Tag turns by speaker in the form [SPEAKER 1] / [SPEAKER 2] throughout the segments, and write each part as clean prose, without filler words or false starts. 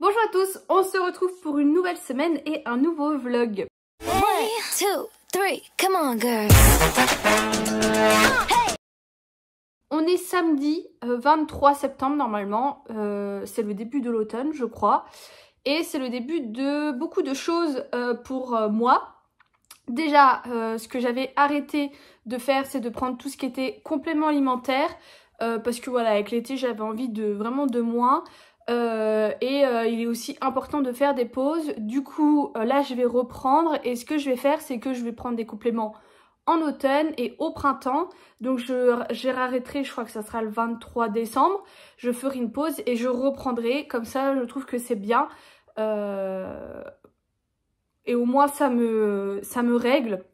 [SPEAKER 1] Bonjour à tous, on se retrouve pour une nouvelle semaine et un nouveau vlog.
[SPEAKER 2] 1, 2, 3, come on girl.
[SPEAKER 1] On est samedi 23 septembre normalement, c'est le début de l'automne je crois. Et c'est le début de beaucoup de choses pour moi. Déjà, ce que j'avais arrêté de faire, c'est de prendre tout ce qui était complément alimentaire. Parce que voilà, avec l'été, j'avais envie de vraiment de moins. Il est aussi important de faire des pauses. Du coup, là, je vais reprendre. Et ce que je vais faire, c'est que je vais prendre des compléments en automne et au printemps. Donc, je réarrêterai, je crois que ça sera le 23 décembre. Je ferai une pause et je reprendrai. Comme ça, je trouve que c'est bien. Et au moins ça me règle.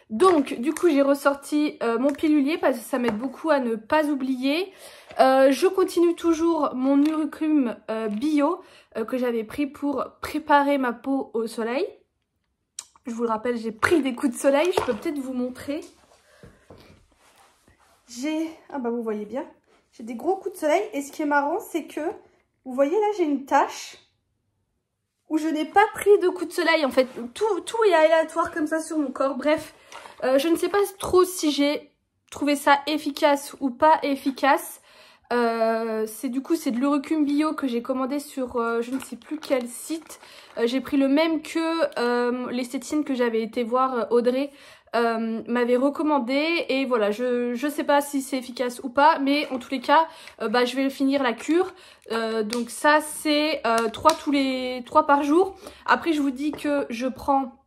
[SPEAKER 1] Donc du coup j'ai ressorti mon pilulier parce que ça m'aide beaucoup à ne pas oublier. Je continue toujours mon Nurucum bio que j'avais pris pour préparer ma peau au soleil. Je vous le rappelle, j'ai pris des coups de soleil, je peux peut-être vous montrer. Ah bah vous voyez bien, j'ai des gros coups de soleil et ce qui est marrant c'est que, vous voyez là j'ai une tache où je n'ai pas pris de coup de soleil en fait. Tout est aléatoire comme ça sur mon corps. Bref, je ne sais pas trop si j'ai trouvé ça efficace ou pas efficace. C'est de l'Urucum bio que j'ai commandé sur je ne sais plus quel site. J'ai pris le même que l'esthéticienne que j'avais été voir, Audrey, m'avait recommandé. Et voilà, je sais pas si c'est efficace ou pas, mais en tous les cas, je vais finir la cure. Donc ça c'est 3 par jour. Après je vous dis que je prends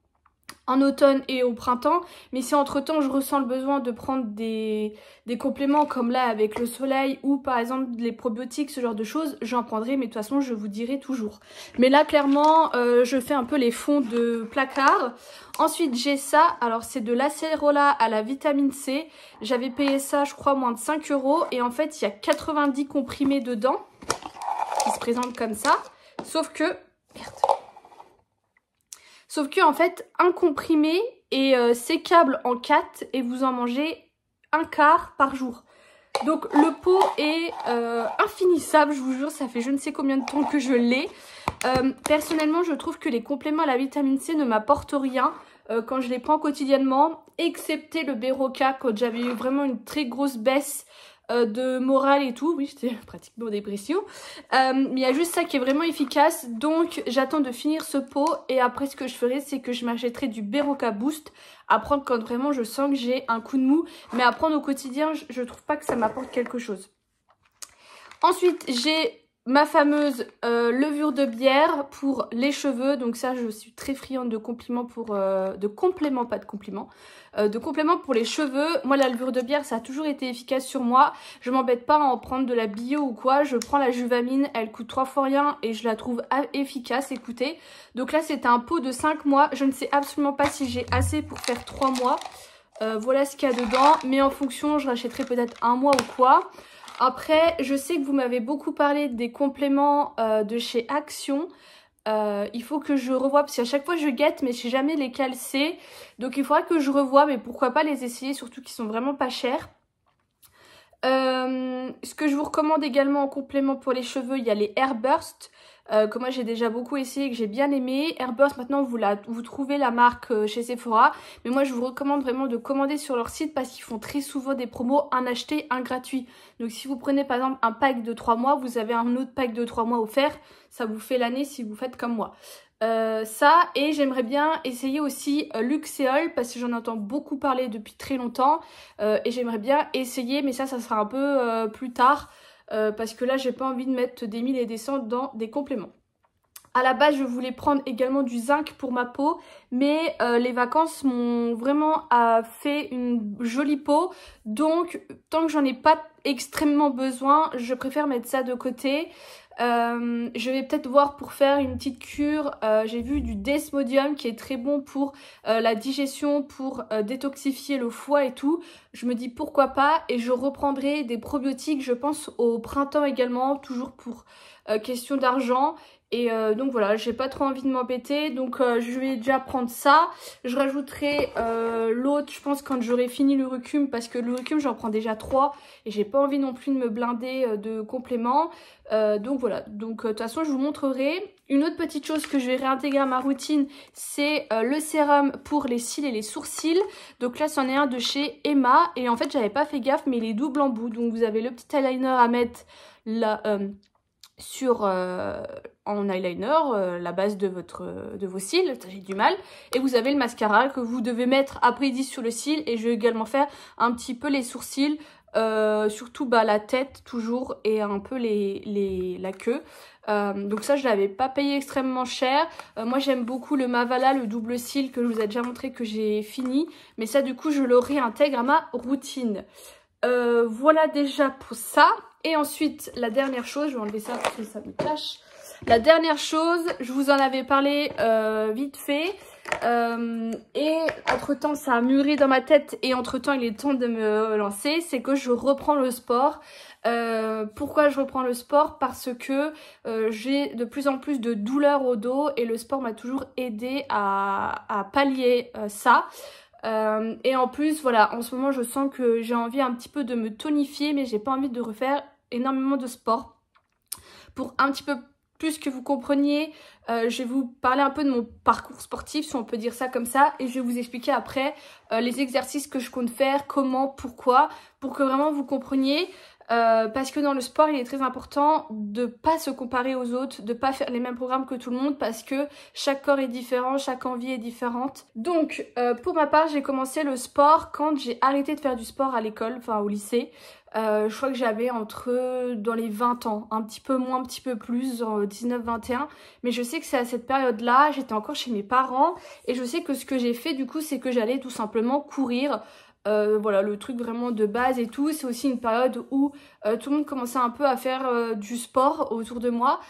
[SPEAKER 1] en automne et au printemps, mais si entre temps je ressens le besoin de prendre des compléments comme là avec le soleil ou par exemple les probiotiques, ce genre de choses, j'en prendrai, mais de toute façon je vous dirai toujours. Mais là clairement je fais un peu les fonds de placard. Ensuite j'ai ça, alors c'est de l'acérola à la vitamine C, j'avais payé ça je crois moins de 5 € et en fait il y a 90 comprimés dedans qui se présentent comme ça, sauf que en fait, un comprimé est sécable en 4 et vous en mangez un quart par jour. Donc le pot est infinissable, je vous jure, ça fait je ne sais combien de temps que je l'ai. Personnellement, je trouve que les compléments à la vitamine C ne m'apportent rien quand je les prends quotidiennement, excepté le Berocca quand j'avais eu vraiment une très grosse baisse de morale et tout. Oui, j'étais pratiquement en dépression. Mais il y a juste ça qui est vraiment efficace. Donc j'attends de finir ce pot. Et après ce que je ferai, c'est que je m'achèterai du Berocca Boost à prendre quand vraiment je sens que j'ai un coup de mou. Mais à prendre au quotidien, je trouve pas que ça m'apporte quelque chose. Ensuite, j'ai ma fameuse levure de bière pour les cheveux. Donc ça, je suis très friande de compléments de compléments pour les cheveux. Moi, la levure de bière, ça a toujours été efficace sur moi. Je m'embête pas à en prendre de la bio ou quoi. Je prends la Juvamine, elle coûte 3 fois rien et je la trouve efficace, écoutez. Donc là, c'était un pot de 5 mois. Je ne sais absolument pas si j'ai assez pour faire 3 mois. Voilà ce qu'il y a dedans. Mais en fonction, je rachèterai peut-être 1 mois ou quoi. Après, je sais que vous m'avez beaucoup parlé des compléments de chez Action. Il faut que je revoie, parce qu'à chaque fois je guette, mais je sais jamais lesquels c'est. Donc il faudra que je revoie, mais pourquoi pas les essayer, surtout qu'ils sont vraiment pas chers. Ce que je vous recommande également en complément pour les cheveux, il y a les Airburst. Que moi j'ai déjà beaucoup essayé et que j'ai bien aimé. Airburst, maintenant vous trouvez la marque chez Sephora, mais moi je vous recommande vraiment de commander sur leur site parce qu'ils font très souvent des promos, un acheté, un gratuit. Donc si vous prenez par exemple un pack de 3 mois, vous avez un autre pack de 3 mois offert, ça vous fait l'année si vous faites comme moi. Ça, et j'aimerais bien essayer aussi Luxéol parce que j'en entends beaucoup parler depuis très longtemps et j'aimerais bien essayer, mais ça sera un peu plus tard. Parce que là j'ai pas envie de mettre des 1000 et des cents dans des compléments. À la base je voulais prendre également du zinc pour ma peau, mais les vacances m'ont vraiment fait une jolie peau, donc tant que j'en ai pas extrêmement besoin, je préfère mettre ça de côté. Je vais peut-être voir pour faire une petite cure. J'ai vu du Desmodium qui est très bon pour la digestion, pour détoxifier le foie et tout. Je me dis pourquoi pas, et je reprendrai des probiotiques je pense au printemps également, toujours pour question d'argent. Et donc voilà, j'ai pas trop envie de m'embêter, donc je vais déjà prendre ça. Je rajouterai l'autre, je pense, quand j'aurai fini l'Urucum, parce que l'Urucum j'en prends déjà 3 et j'ai pas envie non plus de me blinder de compléments. Donc voilà, donc de toute façon je vous montrerai. Une autre petite chose que je vais réintégrer à ma routine, c'est le sérum pour les cils et les sourcils. Donc là, c'en est un de chez Emma. Et en fait, j'avais pas fait gaffe, mais il est double en bout. Donc vous avez le petit eyeliner à mettre là, en eyeliner, la base de vos cils. J'ai du mal. Et vous avez le mascara que vous devez mettre après 10 sur le cil. Et je vais également faire un petit peu les sourcils. Surtout la tête toujours et un peu la queue. Donc ça je l'avais pas payé extrêmement cher. Moi j'aime beaucoup le Mavala, le double cil que je vous ai déjà montré que j'ai fini. Mais ça du coup je le réintègre à ma routine. Voilà déjà pour ça. Et ensuite la dernière chose, je vais enlever ça parce que ça me cache. La dernière chose, je vous en avais parlé vite fait. Et entre temps ça a mûri dans ma tête et entre temps il est temps de me lancer, c'est que je reprends le sport. Pourquoi je reprends le sport? Parce que j'ai de plus en plus de douleurs au dos et le sport m'a toujours aidé à pallier ça. Et en plus voilà, en ce moment je sens que j'ai envie un petit peu de me tonifier, mais j'ai pas envie de refaire énormément de sport. Pour un petit peu plus que vous compreniez, je vais vous parler un peu de mon parcours sportif, si on peut dire ça comme ça, et je vais vous expliquer après les exercices que je compte faire, comment, pourquoi, pour que vraiment vous compreniez. Parce que dans le sport, il est très important de pas se comparer aux autres, de pas faire les mêmes programmes que tout le monde, parce que chaque corps est différent, chaque envie est différente. Donc, pour ma part, j'ai commencé le sport quand j'ai arrêté de faire du sport à l'école, enfin au lycée. Je crois que j'avais dans les 20 ans, un petit peu moins, un petit peu plus, 19-21. Mais je sais que c'est à cette période-là, j'étais encore chez mes parents. Et je sais que ce que j'ai fait du coup, c'est que j'allais tout simplement courir. Voilà, le truc vraiment de base et tout. C'est aussi une période où tout le monde commençait un peu à faire du sport autour de moi.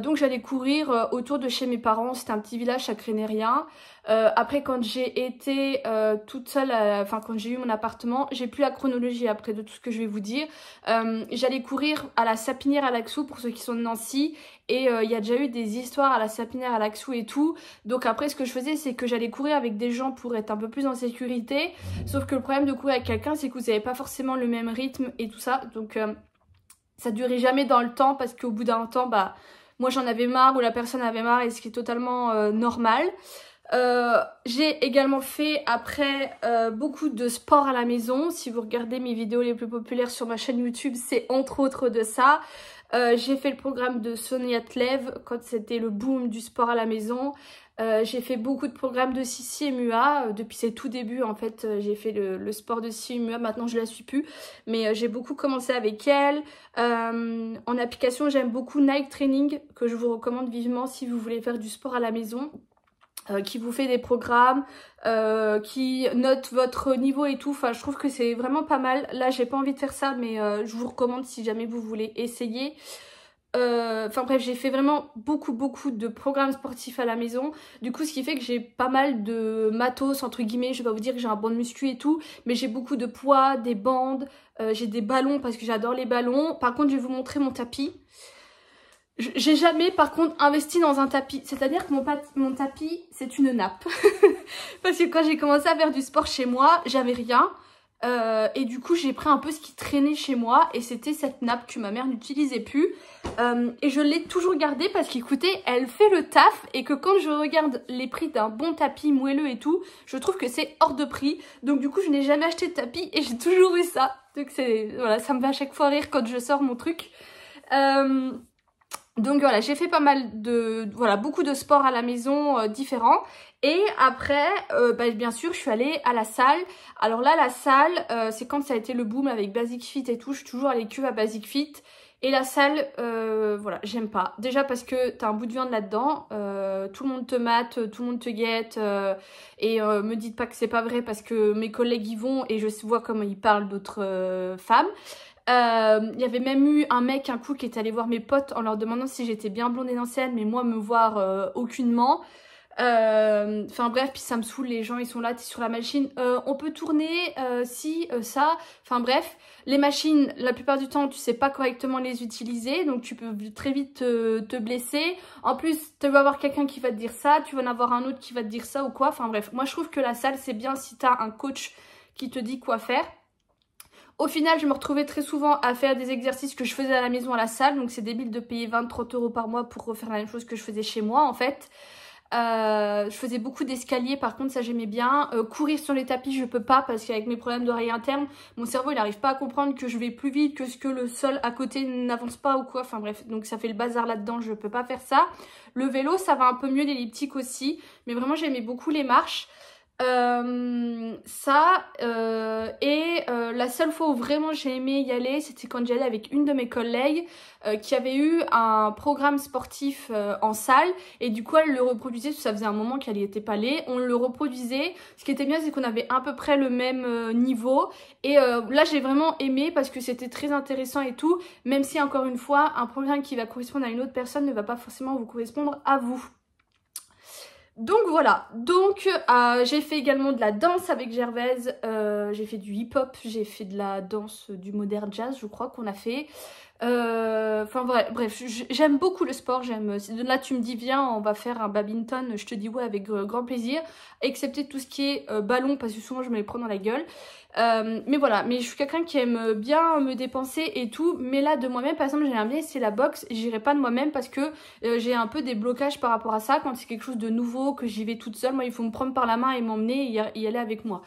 [SPEAKER 1] Donc j'allais courir autour de chez mes parents. C'était un petit village à Crénérien. Après quand j'ai été toute seule, enfin quand j'ai eu mon appartement, j'ai plus la chronologie après de tout ce que je vais vous dire. J'allais courir à la Sapinière à Laxou pour ceux qui sont de Nancy. Et il y a déjà eu des histoires à la Sapinière à Laxou et tout. Donc après ce que je faisais, c'est que j'allais courir avec des gens pour être un peu plus en sécurité. Sauf que le problème de courir avec quelqu'un, c'est que vous n'avez pas forcément le même rythme et tout ça. Donc ça durait jamais dans le temps parce qu'au bout d'un temps, moi j'en avais marre ou la personne avait marre, et ce qui est totalement normal. J'ai également fait après beaucoup de sport à la maison. Si vous regardez mes vidéos les plus populaires sur ma chaîne YouTube, c'est entre autres de ça. J'ai fait le programme de Sonia Tlev quand c'était le boom du sport à la maison. J'ai fait beaucoup de programmes de Sissi et Mua. Depuis ses tout débuts en fait, j'ai fait le sport de Sissi et Mua. Maintenant je la suis plus, mais j'ai beaucoup commencé avec elle. En application, j'aime beaucoup Nike Training, que je vous recommande vivement si vous voulez faire du sport à la maison. Qui vous fait des programmes, qui note votre niveau et tout. Enfin, je trouve que c'est vraiment pas mal. Là, j'ai pas envie de faire ça, mais je vous recommande si jamais vous voulez essayer. Enfin bref, j'ai fait vraiment beaucoup de programmes sportifs à la maison. Du coup, ce qui fait que j'ai pas mal de matos, entre guillemets. Je vais pas vous dire que j'ai un banc de muscu et tout, mais j'ai beaucoup de poids, des bandes, j'ai des ballons parce que j'adore les ballons. Par contre, je vais vous montrer mon tapis. J'ai jamais par contre investi dans un tapis, c'est-à-dire que mon tapis c'est une nappe. Parce que quand j'ai commencé à faire du sport chez moi, j'avais rien. Et du coup j'ai pris un peu ce qui traînait chez moi et c'était cette nappe que ma mère n'utilisait plus. Et je l'ai toujours gardée parce qu'écoutez, elle fait le taf et que quand je regarde les prix d'un bon tapis moelleux et tout, je trouve que c'est hors de prix. Donc du coup je n'ai jamais acheté de tapis et j'ai toujours eu ça. Donc voilà, ça me fait à chaque fois rire quand je sors mon truc. Donc voilà, j'ai fait pas mal beaucoup de sports à la maison différents. Et après, bien sûr, je suis allée à la salle. Alors là, la salle, c'est quand ça a été le boom avec Basic Fit et tout. Je suis toujours allée que à Basic Fit. Et la salle, voilà, j'aime pas. Déjà parce que t'as un bout de viande là-dedans. Tout le monde te mate, tout le monde te guette. Et me dites pas que c'est pas vrai parce que mes collègues y vont et je vois comment ils parlent d'autres femmes. Il y avait même eu un mec un coup qui est allé voir mes potes en leur demandant si j'étais bien blonde et ancienne, mais moi me voir aucunement. Enfin bref, puis ça me saoule, les gens ils sont là, t'es sur la machine, on peut tourner, ça, enfin bref, les machines la plupart du temps tu sais pas correctement les utiliser, donc tu peux très vite te blesser. En plus tu vas avoir quelqu'un qui va te dire ça, tu vas en avoir un autre qui va te dire ça ou quoi, enfin bref, moi je trouve que la salle c'est bien si t'as un coach qui te dit quoi faire. Au final, je me retrouvais très souvent à faire des exercices que je faisais à la maison à la salle. Donc c'est débile de payer 20-30 € par mois pour refaire la même chose que je faisais chez moi en fait. Je faisais beaucoup d'escaliers, par contre ça j'aimais bien. Courir sur les tapis je peux pas parce qu'avec mes problèmes d'oreille interne, mon cerveau il n'arrive pas à comprendre que je vais plus vite que ce que le sol à côté n'avance pas ou quoi. Enfin bref, donc ça fait le bazar là-dedans, je peux pas faire ça. Le vélo ça va un peu mieux, l'elliptique aussi, mais vraiment j'aimais beaucoup les marches. La seule fois où vraiment j'ai aimé y aller, c'était quand j'y allais avec une de mes collègues qui avait eu un programme sportif en salle, et du coup elle le reproduisait, ça faisait un moment qu'elle y était pas allée, on le reproduisait. Ce qui était bien c'est qu'on avait à peu près le même niveau, et là j'ai vraiment aimé parce que c'était très intéressant et tout, même si encore une fois un programme qui va correspondre à une autre personne ne va pas forcément vous correspondre à vous. Donc voilà, donc j'ai fait également de la danse avec Gervaise, j'ai fait du hip-hop, j'ai fait de la danse du modern jazz je crois qu'on a fait. Enfin bref, j'aime beaucoup le sport, là tu me dis viens on va faire un badminton, je te dis ouais avec grand plaisir, excepté tout ce qui est ballon parce que souvent je me les prends dans la gueule. Mais voilà, mais je suis quelqu'un qui aime bien me dépenser et tout, mais là de moi-même par exemple j'aime bien essayer la boxe, j'irai pas de moi-même parce que j'ai un peu des blocages par rapport à ça. Quand c'est quelque chose de nouveau, que j'y vais toute seule, moi il faut me prendre par la main et m'emmener et y aller avec moi.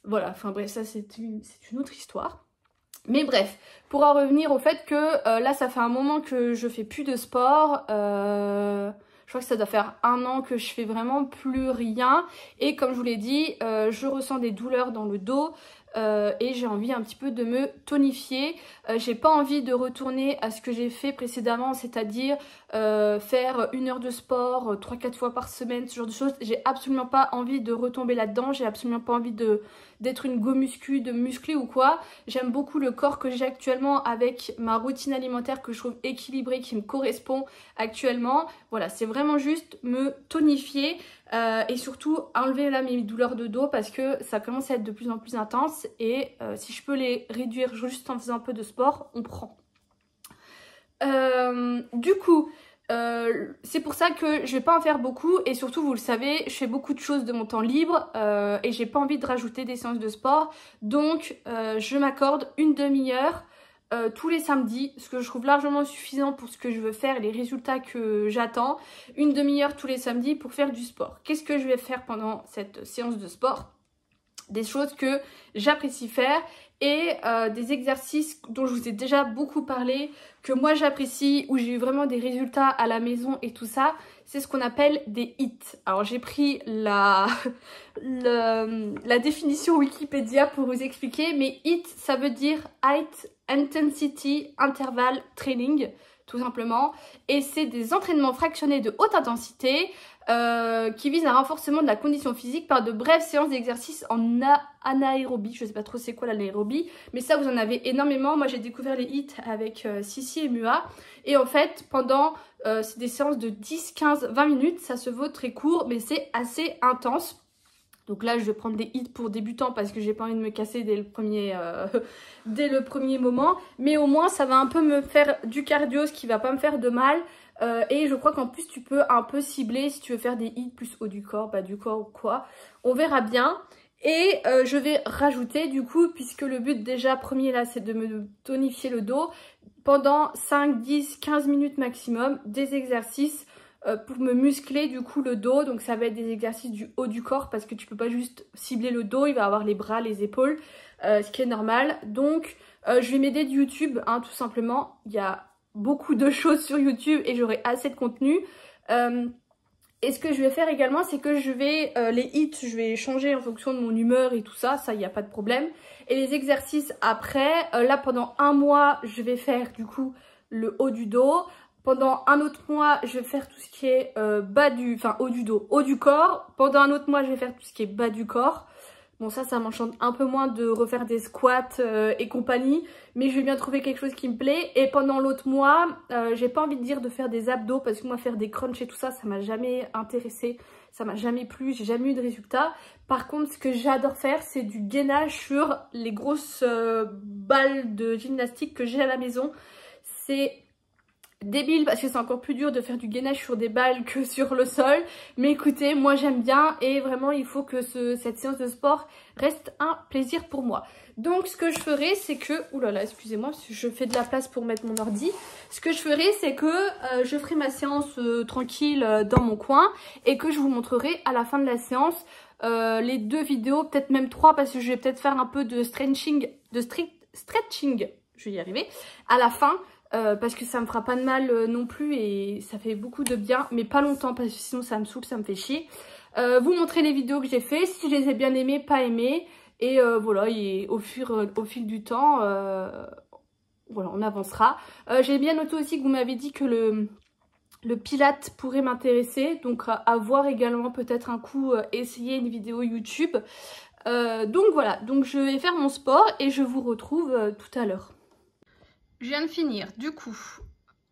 [SPEAKER 1] Voilà, enfin bref, ça c'est une autre histoire. Mais bref, pour en revenir au fait que là ça fait un moment que je fais plus de sport, je crois que ça doit faire 1 an que je fais vraiment plus rien, et comme je vous l'ai dit, je ressens des douleurs dans le dos et j'ai envie un petit peu de me tonifier. J'ai pas envie de retourner à ce que j'ai fait précédemment, c'est-à-dire faire 1 heure de sport 3-4 fois par semaine, ce genre de choses. J'ai absolument pas envie de retomber là-dedans, j'ai absolument pas envie d'être une go muscu, de muscler ou quoi. J'aime beaucoup le corps que j'ai actuellement avec ma routine alimentaire que je trouve équilibrée, qui me correspond actuellement. Voilà, c'est vraiment juste me tonifier et surtout enlever là mes douleurs de dos parce que ça commence à être de plus en plus intense, et si je peux les réduire juste en faisant un peu de sport, on prend. Du coup, c'est pour ça que je vais pas en faire beaucoup, et surtout vous le savez, je fais beaucoup de choses de mon temps libre et j'ai pas envie de rajouter des séances de sport, donc je m'accorde une demi-heure tous les samedis, ce que je trouve largement suffisant pour ce que je veux faire et les résultats que j'attends. Une demi-heure tous les samedis pour faire du sport. Qu'est-ce que je vais faire pendant cette séance de sport? Des choses que j'apprécie faire et des exercices dont je vous ai déjà beaucoup parlé, que moi j'apprécie, où j'ai eu vraiment des résultats à la maison et tout ça. C'est ce qu'on appelle des HIIT. Alors j'ai pris la définition Wikipédia pour vous expliquer, mais HIIT ça veut dire Height Intensity Interval Training, tout simplement, et c'est des entraînements fractionnés de haute intensité qui visent un renforcement de la condition physique par de brèves séances d'exercice en anaérobie. Je sais pas trop c'est quoi l'anaérobie, mais ça vous en avez énormément. Moi j'ai découvert les HIIT avec Sissi et Mua, et en fait pendant c'est des séances de 10, 15, 20 minutes, ça se vaut très court mais c'est assez intense. Donc là je vais prendre des HIIT pour débutants parce que j'ai pas envie de me casser dès le premier moment, mais au moins ça va un peu me faire du cardio, ce qui va pas me faire de mal. Et je crois qu'en plus tu peux un peu cibler si tu veux faire des HIIT plus haut du corps, bas du corps ou quoi, on verra bien. Et je vais rajouter du coup, puisque le but déjà premier là c'est de me tonifier le dos, pendant 5, 10, 15 minutes maximum, des exercices pour me muscler du coup le dos. Donc ça va être des exercices du haut du corps parce que tu peux pas juste cibler le dos, il va avoir les bras, les épaules, ce qui est normal. Donc je vais m'aider de YouTube hein, tout simplement, il y a beaucoup de choses sur YouTube et j'aurai assez de contenu. Et ce que je vais faire également, c'est que je vais, les HIIT, je vais changer en fonction de mon humeur et tout ça, il n'y a pas de problème. Et les exercices après, là pendant 1 mois, je vais faire du coup le haut du dos. Pendant un autre mois, je vais faire tout ce qui est haut du dos, haut du corps. Pendant un autre mois, je vais faire tout ce qui est bas du corps. Bon ça m'enchante un peu moins de refaire des squats et compagnie, mais je vais bien trouver quelque chose qui me plaît. Et pendant l'autre mois, j'ai pas envie de dire de faire des abdos parce que moi faire des crunchs et tout ça, ça m'a jamais intéressé, ça m'a jamais plu, j'ai jamais eu de résultat. Par contre ce que j'adore faire c'est du gainage sur les grosses balles de gymnastique que j'ai à la maison. C'est débile parce que c'est encore plus dur de faire du gainage sur des balles que sur le sol. Mais écoutez, moi j'aime bien et vraiment il faut que cette séance de sport reste un plaisir pour moi. Donc ce que je ferai c'est que... Ouh là là, excusez-moi, je fais de la place pour mettre mon ordi. Ce que je ferai c'est que je ferai ma séance tranquille dans mon coin et que je vous montrerai à la fin de la séance les 2 vidéos, peut-être même 3 parce que je vais peut-être faire un peu de stretching, je vais y arriver, à la fin. Parce que ça me fera pas de mal non plus et ça fait beaucoup de bien, mais pas longtemps parce que sinon ça me saoule, ça me fait chier. Vous montrer les vidéos que j'ai fait, si je les ai bien aimées, pas aimées, et voilà, et au fil du temps, voilà, on avancera. J'ai bien noté aussi que vous m'avez dit que le Pilates pourrait m'intéresser, donc à voir également peut-être un coup essayer une vidéo YouTube. Donc voilà, donc je vais faire mon sport et je vous retrouve tout à l'heure. Je viens de finir, du coup,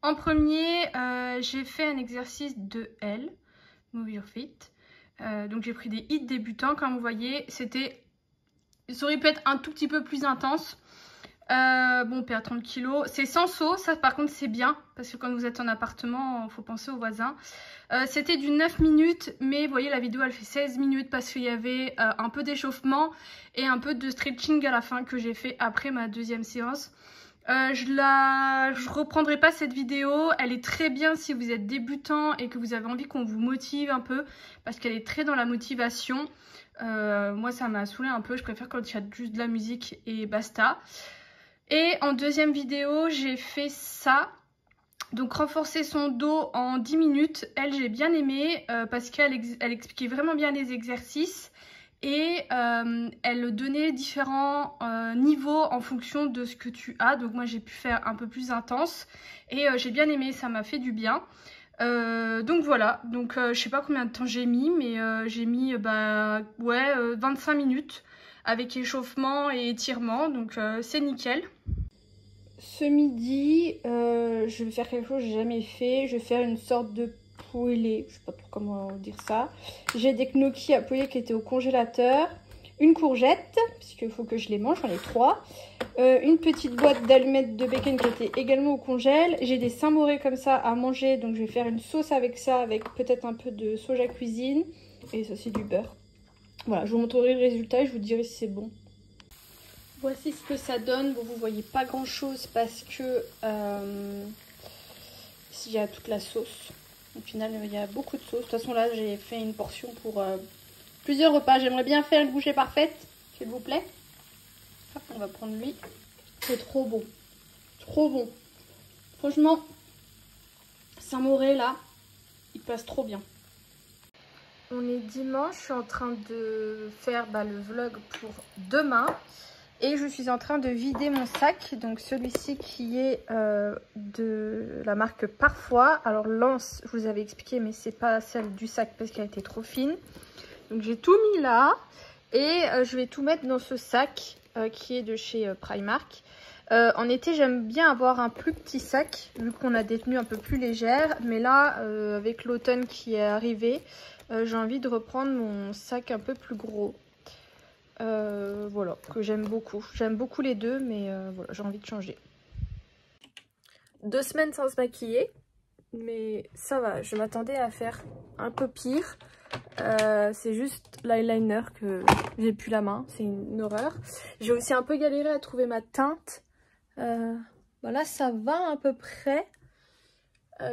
[SPEAKER 1] en premier, j'ai fait un exercice de L, Move Your Feet. Donc j'ai pris des hits débutants, comme vous voyez, ça aurait pu être un tout petit peu plus intense. Bon, on perd 30 kg, c'est sans saut, ça par contre c'est bien, parce que quand vous êtes en appartement, il faut penser aux voisins. C'était du 9 minutes, mais vous voyez la vidéo elle fait 16 minutes parce qu'il y avait un peu d'échauffement et un peu de stretching à la fin que j'ai fait après ma 2e séance. Je reprendrai pas cette vidéo, elle est très bien si vous êtes débutant et que vous avez envie qu'on vous motive un peu parce qu'elle est très dans la motivation. Moi ça m'a saoulé un peu, je préfère quand il y a juste de la musique et basta. Et en 2e vidéo j'ai fait ça, donc renforcer son dos en 10 minutes, elle j'ai bien aimé parce qu'elle expliquait vraiment bien les exercices. Et elle donnait différents niveaux en fonction de ce que tu as. Donc moi j'ai pu faire un peu plus intense. Et j'ai bien aimé, ça m'a fait du bien. Donc voilà, donc je sais pas combien de temps j'ai mis. Mais j'ai mis 25 minutes avec échauffement et étirement. Donc c'est nickel. Ce midi, je vais faire quelque chose que j'ai jamais fait. Je vais faire une sorte de poêlée, je sais pas trop comment dire ça. J'ai des gnocchis à poêler qui étaient au congélateur, une courgette, puisqu'il faut que je les mange, j'en ai 3, une petite boîte d'allumettes de bacon qui était également au congèle. J'ai des Saint-Moré comme ça à manger, donc je vais faire une sauce avec ça, avec peut-être un peu de soja cuisine, et ça c'est du beurre. Voilà, je vous montrerai le résultat et je vous dirai si c'est bon. Voici ce que ça donne. Bon, vous voyez pas grand chose parce que ici il y a toute la sauce. Au final, il y a beaucoup de sauce. De toute façon, là, j'ai fait une portion pour plusieurs repas. J'aimerais bien faire une bouchée parfaite, s'il vous plaît. Hop, on va prendre lui. C'est trop bon. Trop bon. Franchement, Saint-Moré, là, il passe trop bien. On est dimanche. Je suis en train de faire le vlog pour demain. Et je suis en train de vider mon sac, donc celui-ci qui est de la marque Parfois. Alors Lance, je vous avais expliqué, mais c'est pas celle du sac parce qu'elle était trop fine. Donc j'ai tout mis là et je vais tout mettre dans ce sac qui est de chez Primark. En été, j'aime bien avoir un plus petit sac vu qu'on a des tenues un peu plus légères. Mais là, avec l'automne qui est arrivé, j'ai envie de reprendre mon sac un peu plus gros. Voilà, que j'aime beaucoup. J'aime beaucoup les deux, mais voilà, j'ai envie de changer. 2 semaines sans se maquiller, mais ça va. Je m'attendais à faire un peu pire. C'est juste l'eyeliner que j'ai plus la main, c'est une horreur. J'ai aussi un peu galéré à trouver ma teinte. Voilà, ça va à peu près.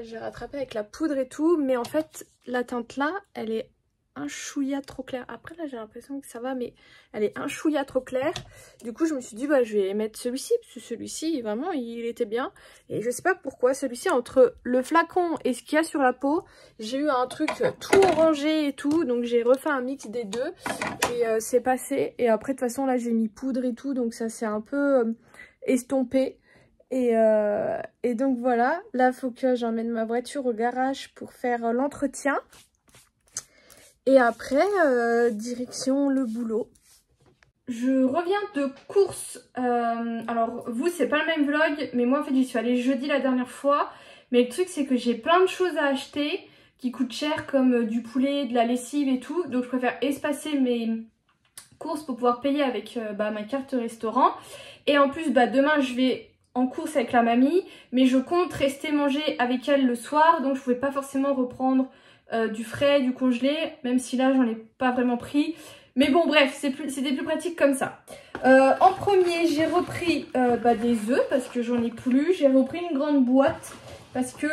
[SPEAKER 1] J'ai rattrapé avec la poudre et tout, mais en fait, la teinte là, elle est un chouïa trop clair. Après là j'ai l'impression que ça va, mais elle est un chouïa trop claire. Du coup je me suis dit je vais mettre celui-ci, parce que celui-ci vraiment il était bien. Et je sais pas pourquoi celui-ci, entre le flacon et ce qu'il y a sur la peau, j'ai eu un truc tout orangé et tout, donc j'ai refait un mix des deux et c'est passé. Et après de toute façon là j'ai mis poudre et tout, donc ça s'est un peu estompé. Et donc voilà, là il faut que j'emmène ma voiture au garage pour faire l'entretien. Et après, direction le boulot. Je reviens de course. Alors, vous, c'est pas le même vlog. Mais moi, en fait, j'y suis allée jeudi la dernière fois. Mais le truc, c'est que j'ai plein de choses à acheter qui coûtent cher, comme du poulet, de la lessive et tout. Donc, je préfère espacer mes courses pour pouvoir payer avec ma carte restaurant. Et en plus, demain, je vais en course avec la mamie, mais je compte rester manger avec elle le soir, donc je pouvais pas forcément reprendre du frais, du congelé, même si là j'en ai pas vraiment pris. Mais bon bref, c'était plus pratique comme ça. En premier, j'ai repris des œufs parce que j'en ai plus. J'ai repris une grande boîte parce que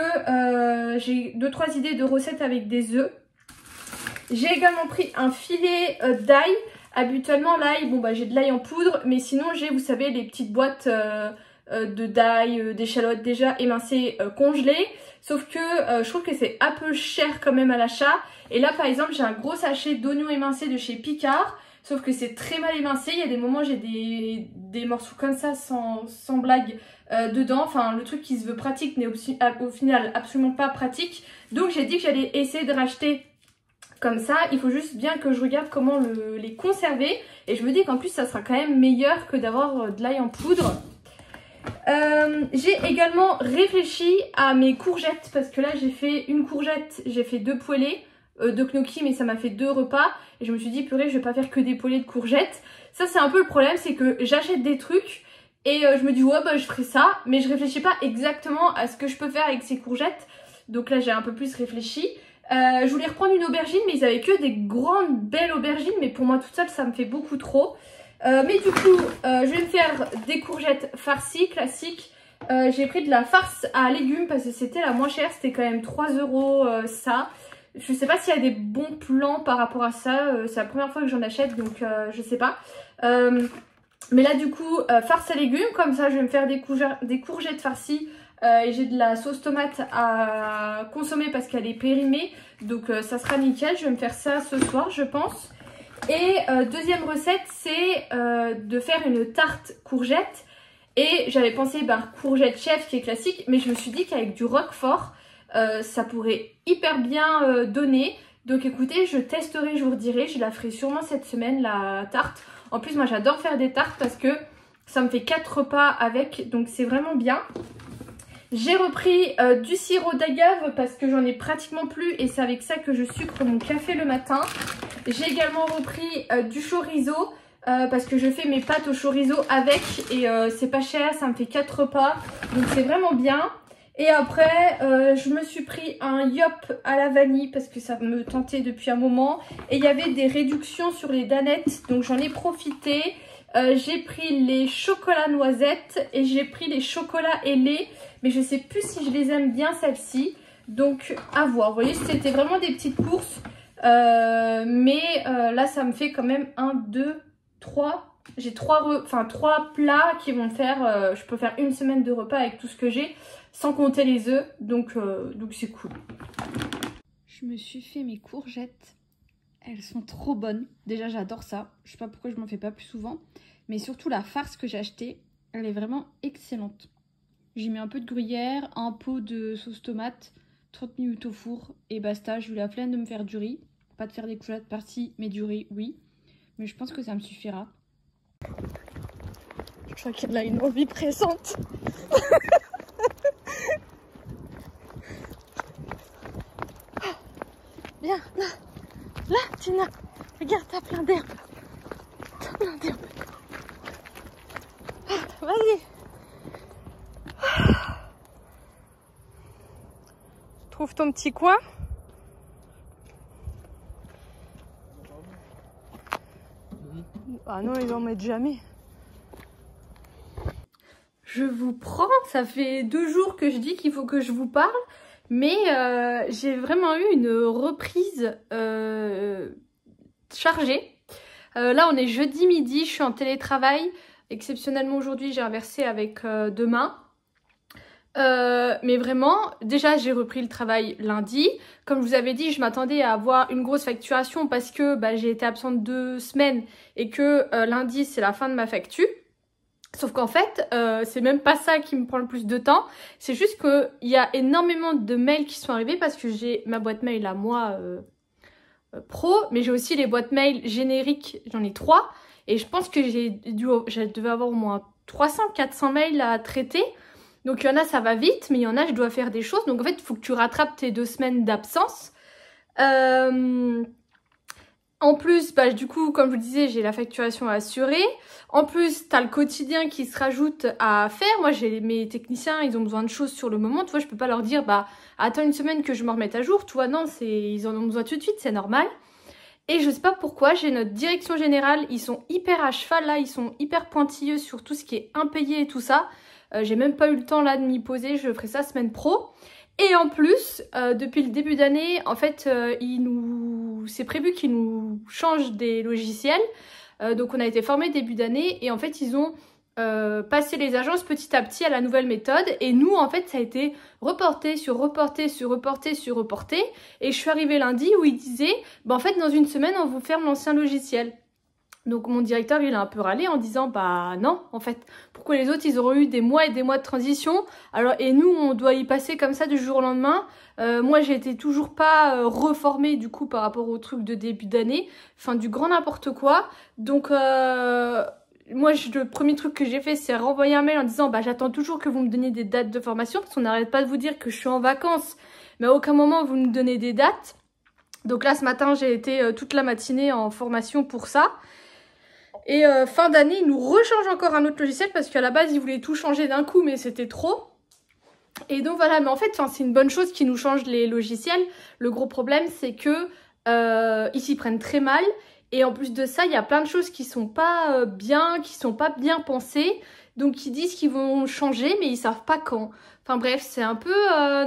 [SPEAKER 1] j'ai 2-3 idées de recettes avec des œufs. J'ai également pris un filet d'ail. Habituellement l'ail, bon j'ai de l'ail en poudre, mais sinon j'ai, vous savez, les petites boîtes de d'ail, d'échalotes déjà émincées congelées. Sauf que je trouve que c'est un peu cher quand même à l'achat. Et là par exemple j'ai un gros sachet d'oignons émincés de chez Picard. Sauf que c'est très mal émincé. Il y a des moments j'ai des morceaux comme ça sans blague dedans. Enfin le truc qui se veut pratique n'est au final absolument pas pratique. Donc j'ai dit que j'allais essayer de racheter comme ça. Il faut juste bien que je regarde comment les conserver. Et je me dis qu'en plus ça sera quand même meilleur que d'avoir de l'ail en poudre. J'ai également réfléchi à mes courgettes parce que là j'ai fait une courgette, j'ai fait 2 poêlées, 2 gnocchis, mais ça m'a fait 2 repas et je me suis dit purée, je vais pas faire que des poêlées de courgettes. Ça c'est un peu le problème, c'est que j'achète des trucs et je me dis ouais je ferai ça, mais je réfléchis pas exactement à ce que je peux faire avec ces courgettes. Donc là j'ai un peu plus réfléchi. Je voulais reprendre une aubergine, mais ils avaient que des grandes belles aubergines, mais pour moi toute seule ça me fait beaucoup trop. Mais du coup, je vais me faire des courgettes farcies classiques. J'ai pris de la farce à légumes parce que c'était la moins chère. C'était quand même 3 € ça. Je sais pas s'il y a des bons plans par rapport à ça. C'est la première fois que j'en achète, donc je sais pas. Mais là du coup, farce à légumes. Comme ça, je vais me faire des courgettes farcies. Et j'ai de la sauce tomate à consommer parce qu'elle est périmée. Donc ça sera nickel. Je vais me faire ça ce soir, je pense. Et deuxième recette, c'est de faire une tarte courgette. Et j'avais pensé courgette chef qui est classique, mais je me suis dit qu'avec du roquefort, ça pourrait hyper bien donner. Donc écoutez, je testerai, je vous redirai. Je la ferai sûrement cette semaine, la tarte. En plus, moi j'adore faire des tartes parce que ça me fait 4 repas avec, donc c'est vraiment bien. J'ai repris du sirop d'agave parce que j'en ai pratiquement plus et c'est avec ça que je sucre mon café le matin. J'ai également repris du chorizo parce que je fais mes pâtes au chorizo avec et c'est pas cher, ça me fait 4 repas, donc c'est vraiment bien. Et après, je me suis pris un yop à la vanille parce que ça me tentait depuis un moment. Et il y avait des réductions sur les danettes, donc j'en ai profité. J'ai pris les chocolats noisettes et j'ai pris les chocolats et lait. Mais je sais plus si je les aime bien celles-ci. Donc à voir. Vous voyez, c'était vraiment des petites courses. Mais là, ça me fait quand même 1, 2, 3. J'ai 3 plats qui vont faire... je peux faire une semaine de repas avec tout ce que j'ai. Sans compter les œufs. Donc c'est cool. Je me suis fait mes courgettes. Elles sont trop bonnes. Déjà, j'adore ça. Je sais pas pourquoi je m'en fais pas plus souvent. Mais surtout, la farce que j'ai achetée, elle est vraiment excellente. J'y mets un peu de gruyère, un pot de sauce tomate, 30 minutes au four et basta. J'ai eu la flemme de me faire du riz. Pas de faire des courgettes par-ci, mais du riz, oui. Mais je pense que ça me suffira. Je crois qu'elle a une envie pressante. Viens, là, Tina. Regarde, t'as plein d'herbe. T'as plein d'herbe. Vas-y. Trouve ton petit coin. Ah non, ils en mettent jamais. Je vous prends, ça fait 2 jours que je dis qu'il faut que je vous parle. Mais j'ai vraiment eu une reprise chargée. Là, on est jeudi midi, je suis en télétravail. Exceptionnellement, aujourd'hui, j'ai inversé avec demain. Mais vraiment, déjà, j'ai repris le travail lundi. Comme je vous avais dit, je m'attendais à avoir une grosse facturation parce que j'ai été absente 2 semaines et que lundi, c'est la fin de ma facture. Sauf qu'en fait, c'est même pas ça qui me prend le plus de temps. C'est juste qu'il y a énormément de mails qui sont arrivés parce que j'ai ma boîte mail à moi pro, mais j'ai aussi les boîtes mail génériques, j'en ai 3. Et je pense que je devais avoir au moins 300-400 mails à traiter. Donc il y en a, ça va vite, mais il y en a, je dois faire des choses. Donc en fait, il faut que tu rattrapes tes 2 semaines d'absence. En plus, bah, du coup, comme je vous disais, j'ai la facturation assurée. En plus, t'as le quotidien qui se rajoute à faire. Moi, j'ai mes techniciens, ils ont besoin de choses sur le moment. Tu vois, je peux pas leur dire, bah, attends une semaine que je me remette à jour. Tu vois, non, ils en ont besoin tout de suite, c'est normal. Et je sais pas pourquoi, j'ai notre direction générale, ils sont hyper à cheval là, ils sont hyper pointilleux sur tout ce qui est impayé et tout ça. J'ai même pas eu le temps là de m'y poser, je ferai ça semaine pro. Et en plus, depuis le début d'année, en fait, c'est prévu qu'ils nous changent des logiciels. Donc on a été formés début d'année et en fait ils ont passé les agences petit à petit à la nouvelle méthode. Et nous, en fait, ça a été reporté sur reporté sur reporté sur reporté. Et je suis arrivée lundi où ils disaient, bah en fait dans une semaine on vous ferme l'ancien logiciel. Donc mon directeur il a un peu râlé en disant bah non en fait pourquoi les autres ils auront eu des mois et des mois de transition alors et nous on doit y passer comme ça du jour au lendemain. Moi j'ai été toujours pas reformée du coup par rapport au truc de début d'année, enfin du grand n'importe quoi. Donc moi le premier truc que j'ai fait c'est renvoyer un mail en disant bah j'attends toujours que vous me donniez des dates de formation parce qu'on n'arrête pas de vous dire que je suis en vacances mais à aucun moment vous nous donnez des dates. Donc là ce matin j'ai été toute la matinée en formation pour ça. Et fin d'année, ils nous rechangent encore un autre logiciel parce qu'à la base, ils voulaient tout changer d'un coup, mais c'était trop. Et donc voilà, mais en fait, c'est une bonne chose qu'ils nous changent les logiciels. Le gros problème, c'est que ils s'y prennent très mal. Et en plus de ça, il y a plein de choses qui sont pas bien, qui sont pas bien pensées. Donc ils disent qu'ils vont changer, mais ils savent pas quand. Enfin bref, c'est un peu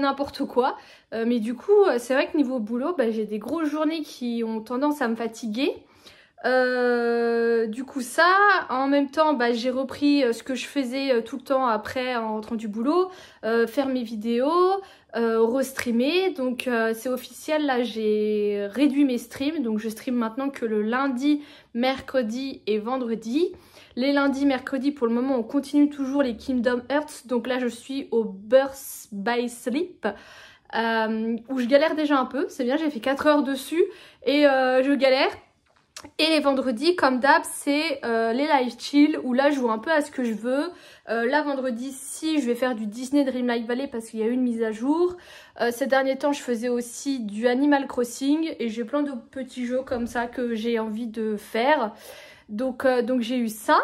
[SPEAKER 1] n'importe quoi. Mais du coup, c'est vrai que niveau boulot, bah, j'ai des grosses journées qui ont tendance à me fatiguer. Du coup ça, en même temps bah, j'ai repris ce que je faisais tout le temps après en rentrant du boulot, faire mes vidéos, restreamer, donc c'est officiel là j'ai réduit mes streams, donc je stream maintenant que le lundi, mercredi et vendredi. Les lundis, mercredis pour le moment on continue toujours les Kingdom Hearts, donc là je suis au Birth by Sleep. Où je galère déjà un peu, c'est bien j'ai fait 4 heures dessus et je galère. Et les vendredis, comme d'hab, c'est les live chill où là je joue un peu à ce que je veux. Là vendredi, si je vais faire du Disney Dreamlight Valley parce qu'il y a eu une mise à jour. Ces derniers temps, je faisais aussi du Animal Crossing et j'ai plein de petits jeux comme ça que j'ai envie de faire. Donc j'ai eu ça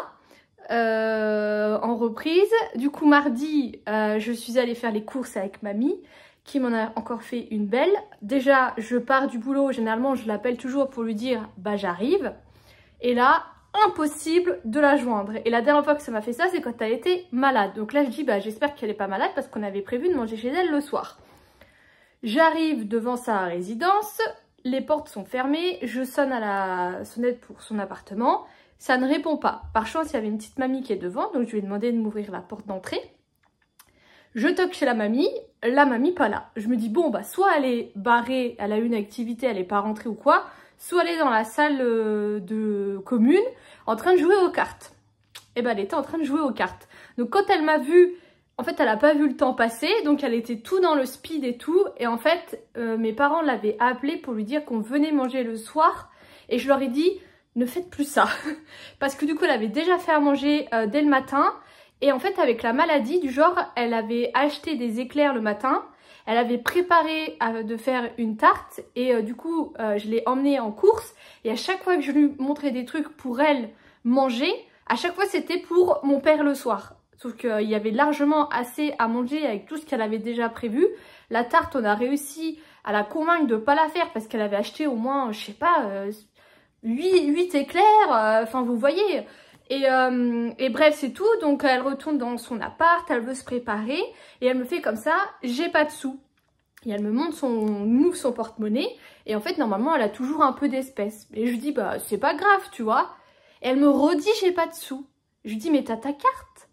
[SPEAKER 1] en reprise. Du coup, mardi, je suis allée faire les courses avec mamie, qui m'en a encore fait une belle. Déjà, je pars du boulot, généralement je l'appelle toujours pour lui dire bah j'arrive. Et là, impossible de la joindre. Et la dernière fois que ça m'a fait ça, c'est quand elle était malade. Donc là, je dis bah j'espère qu'elle est pas malade parce qu'on avait prévu de manger chez elle le soir. J'arrive devant sa résidence, les portes sont fermées, je sonne à la sonnette pour son appartement, ça ne répond pas. Par chance, il y avait une petite mamie qui est devant, donc je lui ai demandé de m'ouvrir la porte d'entrée. Je toque chez la mamie pas là. Je me dis bon bah soit elle est barrée, elle a eu une activité, elle est pas rentrée ou quoi, soit elle est dans la salle de commune en train de jouer aux cartes. Et ben elle était en train de jouer aux cartes. Donc quand elle m'a vue, en fait elle a pas vu le temps passer, donc elle était tout dans le speed et tout. Et en fait mes parents l'avaient appelée pour lui dire qu'on venait manger le soir et je leur ai dit ne faites plus ça. Parce que du coup elle avait déjà fait à manger dès le matin. Et en fait, avec la maladie, du genre, elle avait acheté des éclairs le matin, elle avait préparé de faire une tarte et du coup, je l'ai emmenée en course. Et à chaque fois que je lui montrais des trucs pour elle manger, à chaque fois c'était pour mon père le soir. Sauf qu'il y avait largement assez à manger avec tout ce qu'elle avait déjà prévu. La tarte, on a réussi à la convaincre de ne pas la faire parce qu'elle avait acheté au moins, je sais pas, 8 éclairs, enfin vous voyez. Et bref, c'est tout. Donc elle retourne dans son appart, elle veut se préparer et elle me fait comme ça, j'ai pas de sous. Et elle me montre son porte-monnaie et en fait normalement elle a toujours un peu d'espèces. Et je lui dis bah c'est pas grave tu vois. Et elle me redit j'ai pas de sous. Je lui dis mais t'as ta carte?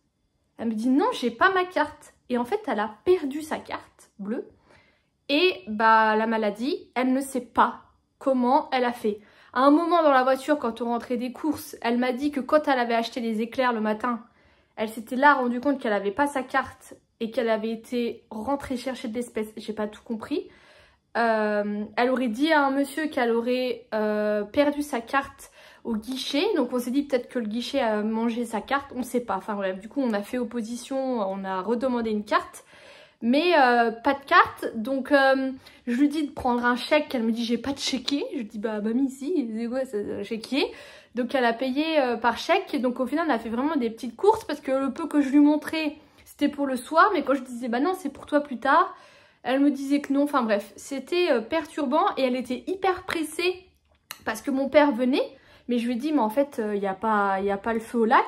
[SPEAKER 1] Elle me dit non j'ai pas ma carte. Et en fait elle a perdu sa carte bleue. Et bah la maladie, elle ne sait pas comment elle a fait. À un moment dans la voiture, quand on rentrait des courses, elle m'a dit que quand elle avait acheté les éclairs le matin, elle s'était là rendu compte qu'elle n'avait pas sa carte et qu'elle avait été rentrée chercher de l'espèce. J'ai pas tout compris. Elle aurait dit à un monsieur qu'elle aurait perdu sa carte au guichet. Donc on s'est dit peut-être que le guichet a mangé sa carte. On ne sait pas. Enfin bref, du coup on a fait opposition, on a redemandé une carte. mais pas de carte. Donc je lui dis de prendre un chèque. Elle me dit j'ai pas de chéquier. Je lui dis bah mamie si, c'est quoi ça, chéquier. Donc elle a payé par chèque. Et donc au final on a fait vraiment des petites courses parce que le peu que je lui montrais c'était pour le soir. Mais quand je disais bah non c'est pour toi plus tard, elle me disait que non. Enfin bref, c'était perturbant et elle était hyper pressée parce que mon père venait. Mais je lui ai dit mais en fait il n'y a pas le feu au lac.